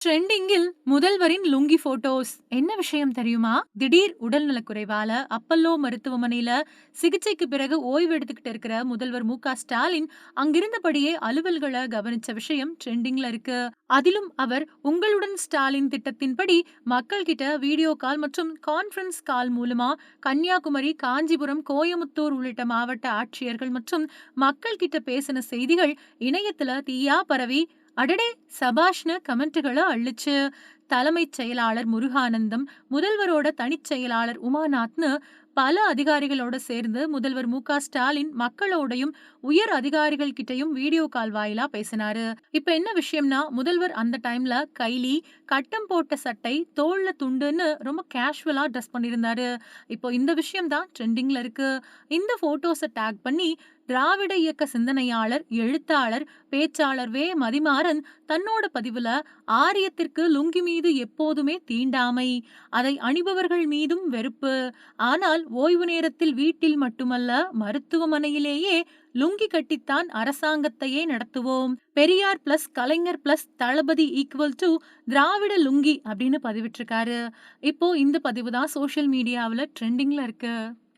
ட்ரெண்டிங்கில் முதல்வரின் லுங்கி போட்டோஸ் என்ன விஷயம் தெரியுமா? திடீர் உடல்நலக் குறைவால அப்பல்லோ மருத்துவமனையில சிகிச்சைக்கு பிறகு ஓய்வு எடுத்துக்கிட்டு இருக்கிற முதல்வர் மு.க. ஸ்டாலின் அங்கிருந்தபடியே அலுவல்களை கவனிச்ச விஷயம் ட்ரெண்டிங்ல இருக்கு. அதிலும் அவர் உங்களுடன் ஸ்டாலின் திட்டத்தின்படி மக்கள் கிட்ட வீடியோ கால் மற்றும் கான்ஃபரன்ஸ் கால் மூலமா கன்னியாகுமரி, காஞ்சிபுரம், கோயமுத்தூர் உள்ளிட்ட மாவட்ட ஆட்சியர்கள் மற்றும் மக்கள் கிட்ட பேசின செய்திகள் இணையத்துல தீயா பரவி அடடே சபாஷ்னு கமெண்ட்டுகள அள்ளுச்சு. தலைமைச் செயலாளர் முருகானந்தம், முதல்வரோட தனிச் செயலாளர் உமாநாத்னு பல அதிகாரிகளோட சேர்ந்து முதல்வர் மு.க. ஸ்டாலின் மக்களோடையும் உயர் அதிகாரிகள் கிட்டயும் வீடியோ கால் வாயிலா பேசினாரு. இப்ப என்ன விஷயம்னா, முதல்வர் அந்த டைம்ல கைலி, கட்டம் போட்ட சட்டை, தோள்ல துண்டுன்னு ரொம்ப கேஷுவலா ட்ரெஸ் பண்ணியிருந்தாரு. இப்போ இந்த விஷயம் தான் ட்ரெண்டிங்ல இருக்கு. இந்த போட்டோஸ டேக் பண்ணி திராவிட இயக்க சிந்தனையாளர், எழுத்தாளர், பேச்சாளர் மதிமாறன் தன்னோட பதிவுல ஆரியத்திற்கு லுங்கி மீது எப்போதுமே தீண்டாமை, அதை அணிபவர்கள் மீதும் வெறுப்பு. ஆனால் ஓய்வு நேரத்தில் வீட்டில் மட்டுமல்ல மருத்துவமனையிலேயே லுங்கி கட்டித்தான் அரசாங்கத்தையே நடத்துவோம். Periyar plus Kalaignar plus Thalapathy equal to Dravida lungi அப்படின்னு பதிவிட்டிருக்காரு. இப்போ இந்த பதிவு தான் சோஷியல் மீடியாவுல ட்ரெண்டிங்ல இருக்கு.